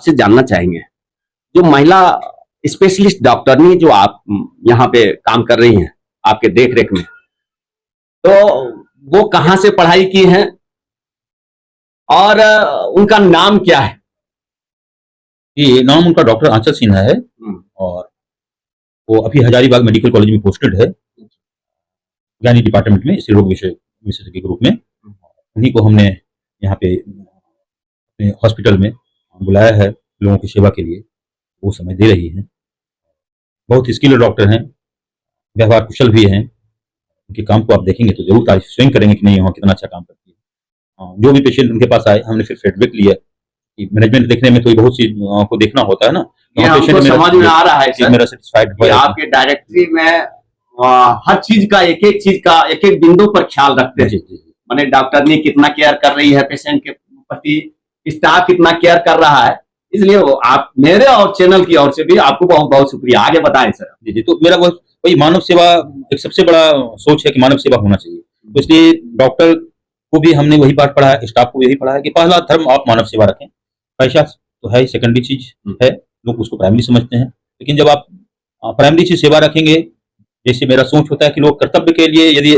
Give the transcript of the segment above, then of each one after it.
से जानना चाहेंगे, जो महिला स्पेशलिस्ट डॉक्टरनी जो आप यहाँ पे काम कर रही हैं आपके देख रेख में, तो वो कहाँ से पढ़ाई की हैं और उनका नाम क्या है? ये नाम उनका डॉक्टर आंचल सिन्हा है और वो अभी हजारीबाग मेडिकल कॉलेज में पोस्टेड है, ज्ञानी डिपार्टमेंट में स्त्री रोग विशेषज्ञ के रूप में। उन्हीं को हमने यहाँ पे अपने हॉस्पिटल में बुलाया है लोगों की सेवा के लिए। वो समय दे रही हैं, बहुत स्किल्ड डॉक्टर हैं, व्यवहार कुशल भी हैं। उनके काम को आप देखेंगे तो जरूर तारीफ स्वयं करेंगे कि नहीं वहाँ कितना अच्छा काम करती है। जो भी पेशेंट उनके पास आए हमने फिर फीडबैक लिया कि मैनेजमेंट देखने में तो बहुत सी को देखना होता है ना, पेशेंट समझ में आ रहा है सर, मेरा सेटिस्फाइड कि आपके डायरेक्टरी में हर चीज का एक एक बिंदु पर ख्याल रखते हैं। माने डॉक्टर ने कितना केयर कर रही है पेशेंट के प्रति, स्टाफ कितना केयर कर रहा है, इसलिए वो आप मेरे और चैनल की ओर से भी आपको बहुत बहुत शुक्रिया। आगे बताएं सर। जी, तो मेरा वही मानव सेवा एक सबसे बड़ा सोच है कि मानव सेवा होना चाहिए। तो इसलिए डॉक्टर को भी हमने वही पाठ पढ़ा है, स्टाफ को यही पढ़ा है कि पहला धर्म आप मानव सेवा रखें। पैसा तो है सेकेंडरी चीज है, लोग उसको प्राइमरी समझते हैं, लेकिन जब आप प्राइमरी चीज सेवा रखेंगे, जैसे मेरा सोच होता है कि लोग कर्तव्य के लिए यदि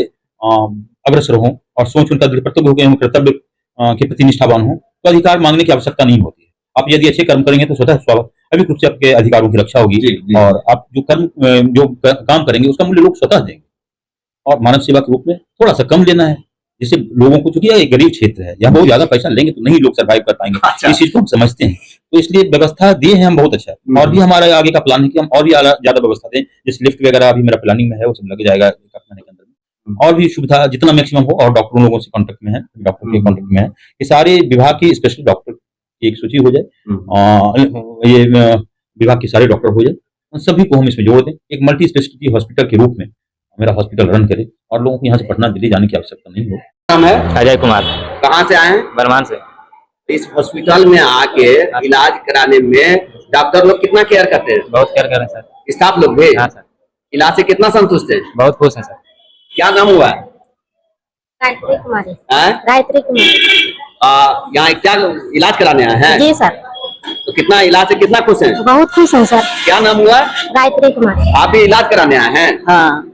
अग्रसर हों और सोच उनका कर्तव्य हो गया, कर्तव्य के प्रति निष्ठावान हो, तो अधिकार मांगने की आवश्यकता नहीं होती है। आप यदि अच्छे कर्म करेंगे तो स्वतः स्वाभाविक रूप से आपके अधिकारों की रक्षा होगी और आप जो काम करेंगे उसका मूल्य लोग स्वतः देंगे। और मानव सेवा के रूप में थोड़ा सा कम लेना है, जिससे लोगों को, चूंकि यह गरीब क्षेत्र है, यहाँ बहुत ज्यादा पैसा लेंगे तो नहीं लोग सर्वाइव कर पाएंगे। अच्छा। इस चीज को हम समझते हैं, तो इसलिए व्यवस्था दिए हैं हम बहुत अच्छा। और भी हमारा आगे का प्लान है कि हम और भी ज्यादा व्यवस्था दें, जैसे लिफ्ट वगैरह अभी मेरा प्लानिंग में है, वो सब लग जाएगा एक महीने के अंदर में। और भी सुविधा जितना मैक्सिमम हो, और डॉक्टरों लोगों से कॉन्टेक्ट में है, डॉक्टर के कॉन्टेक्ट में है कि सारे विभाग की स्पेशल डॉक्टर की एक सूची हो जाए, ये विभाग के सारे डॉक्टर हो जाए, उन सभी को हम इसमें जोड़ दें, एक मल्टी स्पेशलिटी हॉस्पिटल के रूप में मेरा हॉस्पिटल रन करे और लोगों को यहाँ से पटना दिल्ली जाने की आवश्यकता नहीं हो। नाम है अजय कुमार। कहाँ से आए हैं? बर्मान से। इस हॉस्पिटल में आके इलाज कराने में डॉक्टर लोग कितना केयर करते हैं? बहुत केयर कर रहे हैं सर। स्टाफ लोग भी? हाँ सर। इलाज से कितना संतुष्ट है? बहुत खुश है सर। क्या नाम हुआ? गायत्री कुमारी। गायत्री कुमारी। यहाँ क्या इलाज कराने आए हैं? जी सर। तो कितना इलाज से कितना खुश हैं? बहुत खुश हैं सर। क्या नाम हुआ? गायत्री कुमारी। आप भी इलाज कराने आए हैं? हाँ।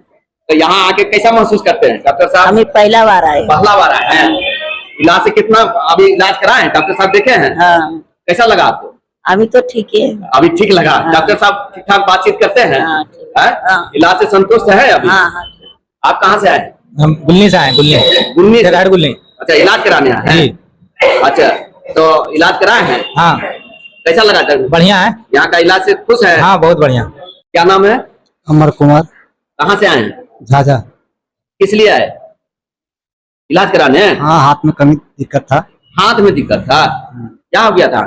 तो यहाँ आके कैसा महसूस करते हैं डॉक्टर साहब? हमें पहला बार आए। पहला बार आए हैं। इलाज से कितना अभी इलाज कराए हैं? डॉक्टर साहब देखे हैं? हाँ। कैसा लगा आपको? अभी तो ठीक है। अभी ठीक लगा? हाँ। डॉक्टर साहब ठीक ठाक बातचीत करते हैं? हाँ, हाँ। इलाज से संतुष्ट है अभी? हाँ हाँ। आप कहाँ से आए? हम गुल्ली से आए। गुल्ली गुल्ली। अच्छा, इलाज कराने आए हैं? अच्छा, तो इलाज कराए हैं? हाँ। कैसा लगा? बढ़िया है। यहाँ का इलाज से खुश है? हाँ, बहुत बढ़िया। क्या नाम है? अमर कुमार। कहाँ से आए हैं? झाझा। किस लिए आए? इलाज कराने? हाँ, हाथ में कमी दिक्कत था। हाथ में दिक्कत था? क्या हो गया था?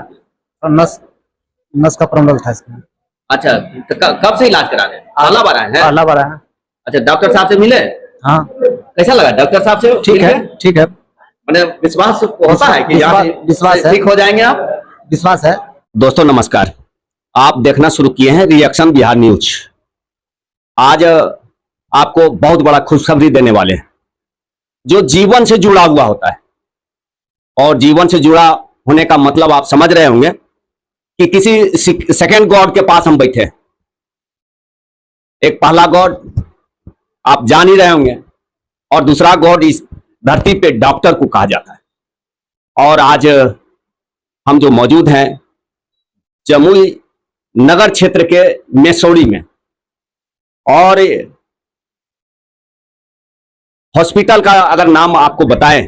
और नस का प्रॉब्लम था इसमें। अच्छा, तो कब से इलाज करा रहे हैं? पहला बार आए हैं? पहला बार आया। अच्छा, डॉक्टर साहब से मिले? हाँ। कैसा लगा डॉक्टर साहब से? ठीक है, ठीक है। मैंने विश्वास होता है कि विश्वास है, ठीक हो जाएंगे आप? विश्वास है। दोस्तों नमस्कार, आप देखना शुरू किए हैं रिएक्शन बिहार न्यूज। आज आपको बहुत बड़ा खुशखबरी देने वाले हैं, जो जीवन से जुड़ा हुआ होता है। और जीवन से जुड़ा होने का मतलब आप समझ रहे होंगे कि किसी सेकंड गॉड के पास हम बैठे हैं। एक पहला गॉड आप जान ही रहे होंगे, और दूसरा गॉड इस धरती पे डॉक्टर को कहा जाता है। और आज हम जो मौजूद हैं जमुई नगर क्षेत्र के मेसोड़ी में, और हॉस्पिटल का अगर नाम आपको बताएं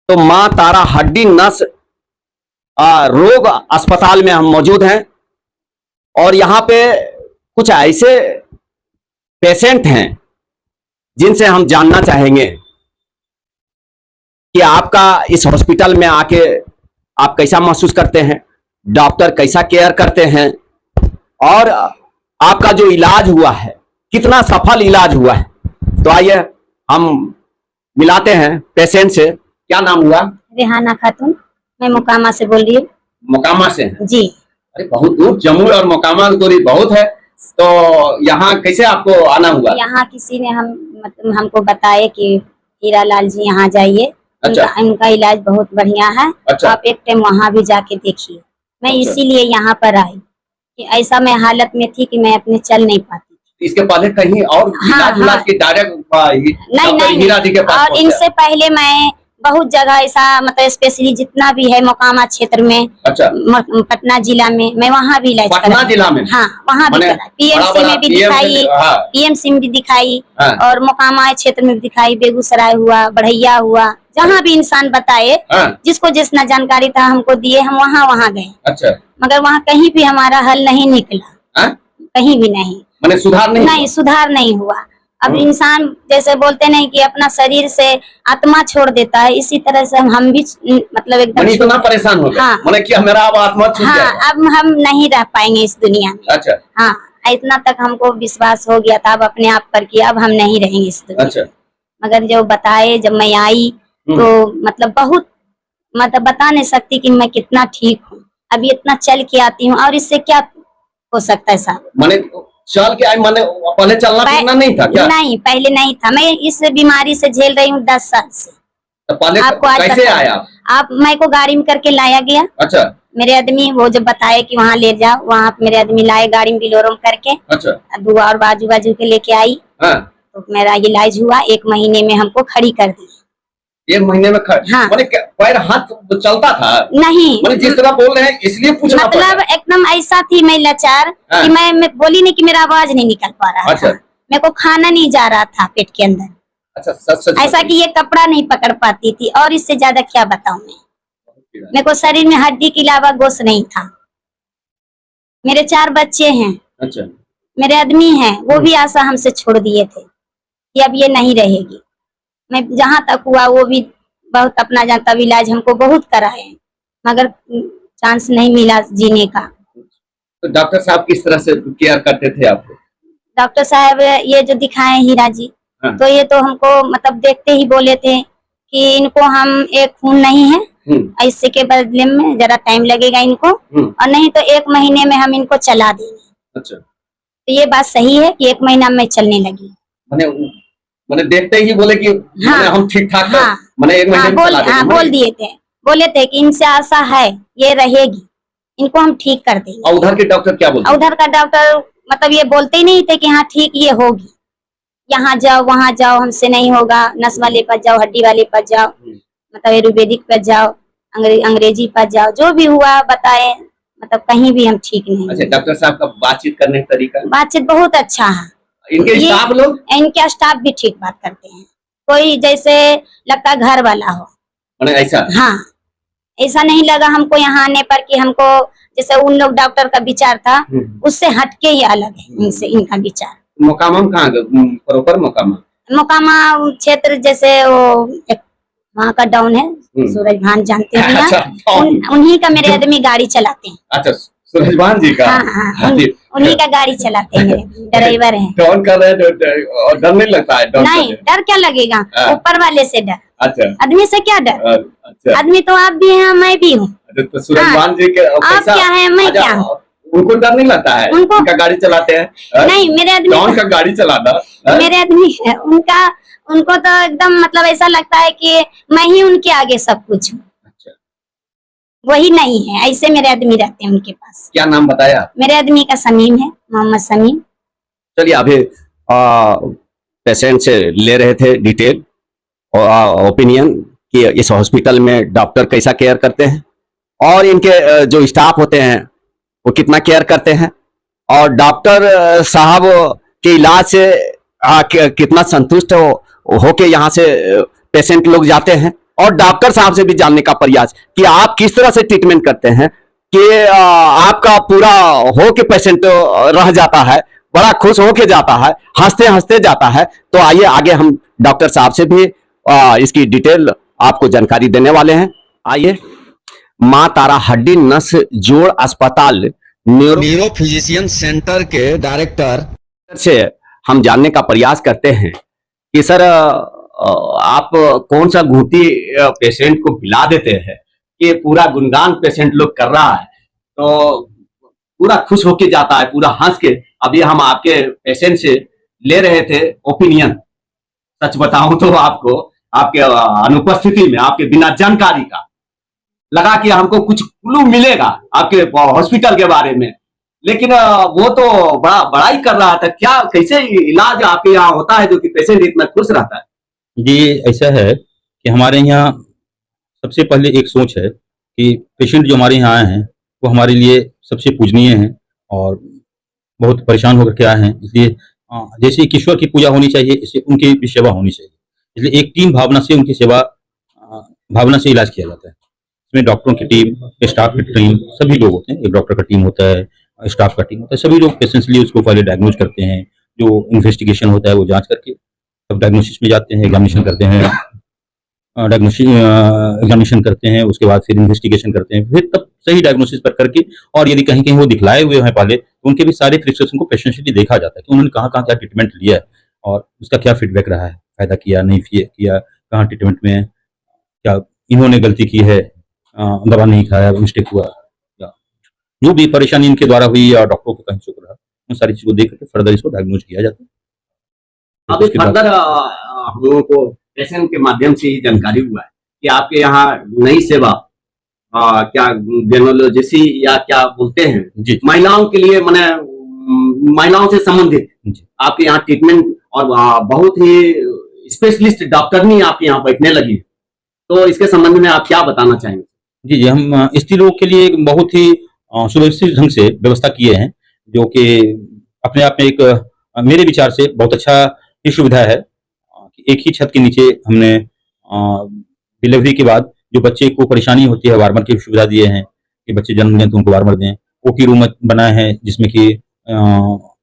तो मां तारा हड्डी नस रोग अस्पताल में हम मौजूद हैं। और यहाँ पे कुछ ऐसे पेशेंट हैं जिनसे हम जानना चाहेंगे कि आपका इस हॉस्पिटल में आके आप कैसा महसूस करते हैं, डॉक्टर कैसा केयर करते हैं, और आपका जो इलाज हुआ है कितना सफल इलाज हुआ है। तो आइए हम मिलाते हैं पेशेंट से। क्या नाम हुआ? रेहाना खातून। मैं मोकामा से बोल रही हूँ। मोकामा से? जी। अरे बहुत दूर, जम्मू और मोकामा दूरी बहुत है, तो यहाँ कैसे आपको आना हुआ? यहाँ किसी ने हमको बताया कि हीरा लाल जी यहाँ जाइए। अच्छा। उनका इलाज बहुत बढ़िया है। अच्छा। आप एक टाइम वहाँ भी जाके देखिए। मैं अच्छा। इसीलिए यहाँ पर आई कि ऐसा मैं हालत में थी कि मैं अपने चल नहीं पाती थी। इसके पहले कहीं और हाँ, इलाज हाँ। की डायरेक्ट नहीं हीरा जी के पास और पहुंचे? इनसे पहले मैं बहुत जगह ऐसा मतलब स्पेशली जितना भी है मोकामा क्षेत्र में, अच्छा, पटना जिला में, मैं वहाँ भी इलाज पटना कराई। जिला में? हाँ, वहाँ भी माने करा, पीएमसी बड़ा-बड़ा में भी PMC दिखाई, हाँ। पीएमसी में भी दिखाई हाँ। और मोकामा क्षेत्र में भी दिखाई, बेगूसराय हुआ, बढ़ैया हुआ, जहाँ भी इंसान बताए, हाँ। जिसको जितना जानकारी था हमको दिए, हम वहाँ वहाँ गए, अच्छा, मगर वहाँ कहीं भी हमारा हल नहीं निकला, हाँ? कहीं भी नहीं, माने सुधार नहीं सुधार नहीं हुआ। अब हम्म। इंसान जैसे बोलते नहीं कि अपना शरीर से आत्मा छोड़ देता है, इसी तरह से हम भी मतलब एकदम माने इतना छोड़- परेशान हो गए? हाँ। माने कि मेरा अब आत्मा छूट हाँ, जाएगा? अब हम नहीं रह पाएंगे इस दुनिया में। अच्छा, हाँ, इतना तक हमको विश्वास हो गया था अब अपने आप पर कि अब हम नहीं रहेंगे इस दुनिया अच्छा। में। मगर जो बताए, जब मैं आई तो मतलब बहुत, मतलब बता नहीं सकती कि मैं कितना ठीक हूँ। अभी इतना चल के आती हूँ और इससे क्या हो सकता है साहब? माने चल के आई, माने पहले चलना फिरना नहीं था क्या? नहीं, पहले नहीं था। मैं इस बीमारी से झेल रही हूँ 10 साल से। तो पहले आपको आज कैसे बता- आया? आप मैं को गाड़ी में करके लाया गया, अच्छा, मेरे आदमी वो जब बताए कि वहाँ ले जाओ, वहाँ मेरे आदमी लाए गाड़ी में बिलोरो में करके, अच्छा, दुआ और बाजू बाजू के लेके आई, हाँ। तो मेरा इलाज हुआ। 1 महीने में हमको खड़ी कर दी। 1 महीने में हाँ। माने पैर हाथ चलता था? नहीं, माने जिस तरह बोल रहे हैं इसलिए पूछना मतलब पड़ा। एकदम ऐसा थी मैं लाचार हाँ। कि मैं बोली नहीं कि मेरा आवाज नहीं निकल पा रहा अच्छा। था, मेरे को खाना नहीं जा रहा था पेट के अंदर, अच्छा, सच ऐसा कि ये कपड़ा नहीं पकड़ पाती थी। और इससे ज्यादा क्या बताऊं मैं, मेरे को शरीर में हड्डी के अलावा गोश्त नहीं था। मेरे 4 बच्चे हैं, अच्छा, मेरे आदमी हैं, वो भी आशा हमसे छोड़ दिए थे कि अब ये नहीं रहेगी। मैं जहाँ तक हुआ वो भी बहुत अपना जानता इलाज हमको बहुत कराए, मगर चांस नहीं मिला जीने का। तो डॉक्टर साहब किस तरह से केयर करते थे आपको? डॉक्टर साहब ये जो दिखाए हीरा जी, हाँ। तो ये तो हमको मतलब देखते ही बोले थे कि इनको हम एक खून नहीं है, इससे के बदले में जरा टाइम लगेगा इनको, और नहीं तो 1 महीने में हम इनको चला देंगे। अच्छा, तो ये बात सही है कि 1 महीना में चलने लगी। मैंने देखते ही बोले कि हाँ। हम ठीक ठाक हाँ। मैंने 1 महीने में चला देंगे। बोल दिए थे, बोले थे कि इनसे आशा है ये रहेगी, इनको हम ठीक कर देंगे। और उधर के डॉक्टर क्या बोलते? उधर का डॉक्टर मतलब ये बोलते ही नहीं थे कि हाँ ठीक ये होगी, यहाँ जाओ वहाँ जाओ हमसे नहीं होगा, नस वाले पास जाओ, हड्डी वाले पास जाओ, मतलब आयुर्वेदिक पास जाओ, अंग्रेजी पास जाओ, जो भी हुआ बताए, मतलब कहीं भी हम ठीक नहीं। अच्छा, डॉक्टर साहब का बातचीत करने का तरीका? बातचीत बहुत अच्छा है। इनके स्टाफ लोग? इनके स्टाफ भी ठीक बात करते हैं, कोई जैसे लगता है घर वाला हो। मैंने ऐसा? हाँ, ऐसा नहीं लगा हमको यहाँ आने पर कि हमको जैसे उन लोग डॉक्टर का विचार था उससे हटके ही अलग है इनसे, इनका विचार। मोकामा में कहाँ प्रॉपर? मोकामा क्षेत्र जैसे वो एक वहाँ का डाउन है, सूरज भान जानते हैं अच्छा, उन्हीं का मेरे आदमी गाड़ी चलाते हैं। अच्छा, सूरज भान जी का? हाँ, उन्हीं का गाड़ी चलाते हैं, ड्राइवर हैं। डॉन कर रहे हैं, डर नहीं लगता है? नहीं, डर क्या लगेगा, ऊपर वाले से डर, अच्छा, आदमी से क्या डर? अच्छा, आदमी तो आप भी हैं, मैं भी हूँ। तो सूरज भान जी के आप क्या है, मैं क्या हूँ? उनको डर नहीं लगता है? उनको उनका गाड़ी चलाते हैं? नहीं, मेरे आदमी डॉन का गाड़ी चलाना मेरे आदमी है उनका, उनको तो एकदम मतलब ऐसा लगता है कि मैं ही उनके आगे सब कुछ हूँ। अच्छा, वही नहीं है, ऐसे मेरे आदमी रहते हैं उनके पास। क्या नाम बताया? मेरे आदमी का समीम है, मोहम्मद समीम। चलिए, अभी पेशेंट से ले रहे थे डिटेल और ओपिनियन कि इस हॉस्पिटल में डॉक्टर कैसा केयर करते हैं और इनके जो स्टाफ होते हैं वो कितना केयर करते हैं, और डॉक्टर साहब के इलाज से कितना संतुष्ट हो के यहाँ से पेशेंट लोग जाते हैं, और डॉक्टर साहब से भी जानने का प्रयास कि आप किस तरह से ट्रीटमेंट करते हैं कि आपका पूरा हो के पेशेंट रह जाता है, बड़ा खुश होके जाता है, हंसते हंसते जाता है। तो आइए आगे हम डॉक्टर साहब से भी इसकी डिटेल आपको जानकारी देने वाले हैं। आइए, मां तारा हड्डी नस जोड़ अस्पताल न्यूरो फिजिशियन सेंटर के डायरेक्टर से हम जानने का प्रयास करते हैं कि सर आप कौन सा घूंटी पेशेंट को पिला देते हैं कि पूरा गुणगान पेशेंट लोग कर रहा है तो पूरा खुश होके जाता है, पूरा हंस के। अभी हम आपके पेशेंट से ले रहे थे ओपिनियन। सच बताऊं तो आपको, आपके अनुपस्थिति में, आपके बिना जानकारी का लगा कि हमको कुछ क्लू मिलेगा आपके हॉस्पिटल के बारे में, लेकिन वो तो बड़ा बड़ाई कर रहा था। क्या कैसे इलाज आपके यहाँ होता है जो कि पेशेंट इतना खुश रहता है? जी ऐसा है कि हमारे यहाँ सबसे पहले एक सोच है कि पेशेंट जो हमारे यहाँ आए हैं वो हमारे लिए सबसे पूजनीय हैं और बहुत परेशान होकर के आए हैं। इसलिए जैसे ईश्वर की पूजा होनी चाहिए, इससे उनकी भी सेवा होनी चाहिए। इसलिए एक टीम भावना से उनकी सेवा भावना से इलाज किया जाता है। इसमें डॉक्टरों की टीम, स्टाफ की टीम, सभी लोग होते हैं। एक डॉक्टर का टीम होता है, स्टाफ का टीम होता है। सभी लोग पेशेंट्स लिए उसको पहले डायग्नोज करते हैं। जो इन्वेस्टिगेशन होता है वो जांच करके तब डायग्नोसिस में जाते हैं, एग्जामिनेशन करते हैं, एग्जामिनेशन करते हैं, उसके बाद फिर इन्वेस्टिगेशन करते हैं, फिर तब सही डायग्नोसिस पर करके, और यदि कहीं कहीं वो दिखलाए हुए हैं पहले तो उनके भी सारे प्रिस्क्रिप्शन को पेशेंटली देखा जाता है कि उन्होंने कहाँ कहाँ क्या ट्रीटमेंट लिया है और उसका क्या फीडबैक रहा है, फायदा किया नहीं किया, कहाँ ट्रीटमेंट में क्या इन्होंने गलती की है, दवा नहीं खाया, मिस्टेक हुआ, या जो भी परेशानी इनके द्वारा हुई या डॉक्टरों को कहीं चुक रहा, उन सारी चीजों को देख करके फर्दर इसको डायग्नोज किया जाता है। अभी उसके बाद फर्दर हम लोगों को पेशेंट के माध्यम से ही जानकारी हुआ है कि आपके यहाँ नई सेवा क्या गेनोलॉजिस्ट या क्या बोलते हैं जी महिलाओं के लिए, माने महिलाओं से संबंधित जी आपके यहाँ ट्रीटमेंट और बहुत ही स्पेशलिस्ट डॉक्टरनी आपके यहाँ बैठने लगी है। तो इसके संबंध में आप क्या बताना चाहेंगे? जी जी हम स्त्री लोग के लिए एक बहुत ही सुव्यवस्थित ढंग से व्यवस्था किए हैं, जो कि अपने आप में एक मेरे विचार से बहुत अच्छा ही सुविधा है। एक ही छत के नीचे हमने डिलीवरी के बाद जो बच्चे को परेशानी होती है वार्मर की सुविधा दिए हैं कि बच्चे जन्म लें तो उनको वार्मर दें। ओटी रूम बनाए हैं जिसमें कि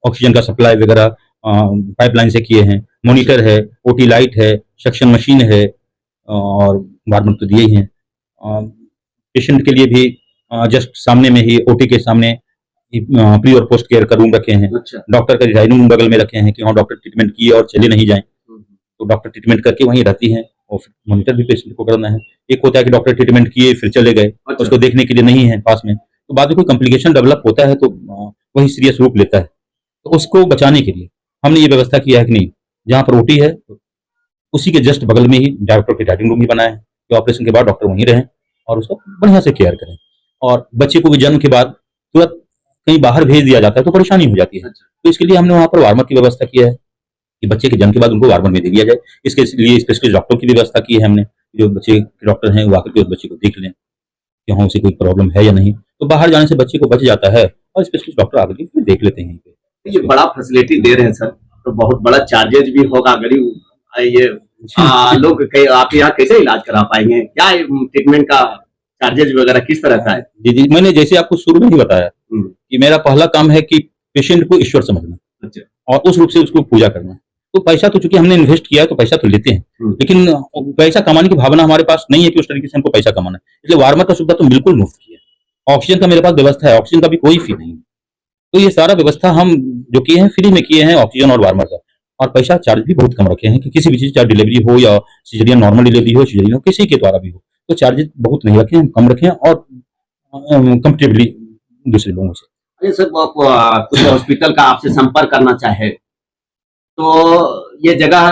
ऑक्सीजन का सप्लाई वगैरह पाइपलाइन से किए हैं, मॉनिटर है, ओटी लाइट है, सक्शन मशीन है और वार्मर तो दिए ही हैं। पेशेंट के लिए भी जस्ट सामने में ही ओटी के सामने प्री और पोस्ट केयर का रूम रखे हैं। अच्छा। डॉक्टर का रिजाइनिंग रूम बगल में रखे हैं कि वहाँ डॉक्टर ट्रीटमेंट किए और चले नहीं जाएं, तो डॉक्टर ट्रीटमेंट करके वहीं रहती हैं और मॉनिटर भी पेशेंट को करना है। एक होता है कि डॉक्टर ट्रीटमेंट किए फिर चले गए, अच्छा। उसको देखने के लिए नहीं है पास में, तो बाद में कोई कॉम्प्लिकेशन डेवलप होता है तो वही सीरियस रूप लेता है। तो उसको बचाने के लिए हमने ये व्यवस्था किया है कि नहीं, जहाँ पर ओटी है उसी के जस्ट बगल में ही डॉक्टर के डाइटिंग रूम भी बनाया है कि ऑपरेशन के बाद डॉक्टर वहीं रहें और उसको बढ़िया से केयर करें। और बच्चे को भी जन्म के बाद तुरंत कहीं बाहर भेज दिया जाता है तो परेशानी हो जाती है, तो इसके लिए हमने वहाँ पर वार्मर की व्यवस्था किया है कि बच्चे के जन्म के बाद उनको वार्मर में दे दिया जाए। इसके लिए स्पेशलिस्ट डॉक्टर की व्यवस्था की है हमने, जो बच्चे के डॉक्टर हैं वो आकर के उस बच्चे को देख लें कि हाँ उसे कोई प्रॉब्लम है या नहीं, तो बाहर जाने से बच्चे को बच जाता है और स्पेशलिस्ट डॉक्टर आकर के देख लेते हैं। ये बड़ा फैसिलिटी दे रहे हैं सर, तो बहुत बड़ा चार्जेज भी होगा। गरीब ये लोग आपके यहाँ कैसे इलाज करा पाएंगे? क्या ट्रीटमेंट का चार्जेज वगैरह किस तरह का है? जी जी मैंने जैसे आपको शुरू में ही बताया कि मेरा पहला काम है कि पेशेंट को ईश्वर समझना। अच्छा। और उस रूप से उसको पूजा करना। तो पैसा तो चूंकि हमने इन्वेस्ट किया है तो पैसा तो लेते हैं, लेकिन पैसा कमाने की भावना हमारे पास नहीं है कि उस तरीके से हमको पैसा कमाना है। इसलिए वार्मर का सुविधा तो बिल्कुल मुफ्त की है। ऑक्सीजन का मेरे पास व्यवस्था है, ऑक्सीजन का भी कोई फी नहीं है। तो ये सारा व्यवस्था हम जो किए हैं फ्री में किए हैं, ऑक्सीजन और वार्मर का। और पैसा चार्ज भी बहुत कम रखे हैं कि किसी भी चीज चाहे डिलीवरी हो या सीजरियन नॉर्मल डिलीवरी हो, सीजरियन हो, किसी के द्वारा भी हो, तो चार्जेस बहुत नहीं रखे हैं, कम रखे हैं और कंपेरेटिवली दूसरे लोगों से। अरे सर, कुछ हॉस्पिटल का आपसे संपर्क करना चाहे तो ये जगह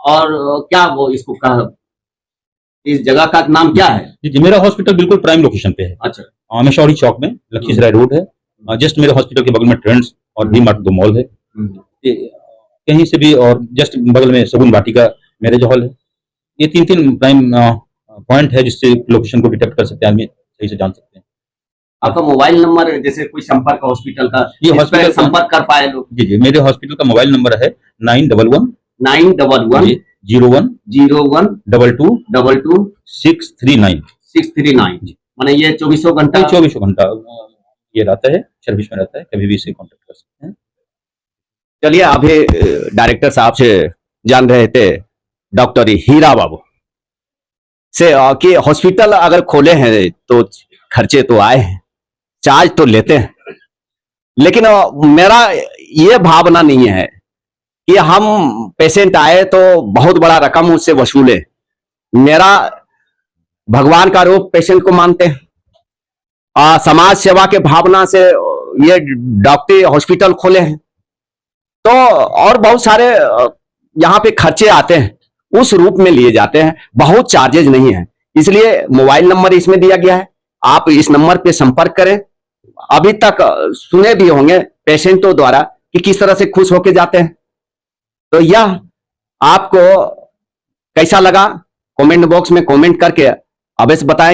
और क्या वो इसको कहा, इस जगह का नाम क्या है? जी जी मेरा हॉस्पिटल बिल्कुल प्राइम लोकेशन पे है। अच्छा। मेशौरी चौक में लखीसराय रोड है। जस्ट मेरे हॉस्पिटल के बगल में ट्रेंड्स और डी मार्ट 2 मॉल है। कहीं से भी, और जस्ट बगल में सगुन वाटिका मैरिज हॉल है। ये 3 प्राइम पॉइंट है जिससे लोकेशन को डिटेक्ट कर सकते हैं, आदमी सही से जान सकते हैं। आपका मोबाइल नंबर जैसे कोई संपर्क हॉस्पिटल का, ये इस पे हॉस्पिटल संपर्क कर पाए लोग? जी जी मेरे हॉस्पिटल का मोबाइल नंबर है 911 911 01 01 22 22 639 639। जी। माने ये 24 घंटा 24 घंटा ये रहता है, सर्विस में रहता है, कभी भी इसे कांटेक्ट कर सकते हैं। चलिए, अभी डायरेक्टर साहब से जान रहे थे डॉक्टर हीरा बाबू से कि हॉस्पिटल अगर खोले हैं तो खर्चे तो आए हैं, चार्ज तो लेते हैं, लेकिन मेरा ये भावना नहीं है कि हम पेशेंट आए तो बहुत बड़ा रकम उससे वसूले। मेरा भगवान का रूप पेशेंट को मानते हैं, समाज सेवा के भावना से ये डॉक्टरी हॉस्पिटल खोले हैं, तो और बहुत सारे यहाँ पे खर्चे आते हैं उस रूप में लिए जाते हैं, बहुत चार्जेज नहीं है। इसलिए मोबाइल नंबर इसमें दिया गया है, आप इस नंबर पे संपर्क करें। अभी तक सुने भी होंगे पेशेंटों द्वारा कि किस तरह से खुश होके जाते हैं। तो यह आपको कैसा लगा कमेंट बॉक्स में कमेंट करके अवश्य बताएं।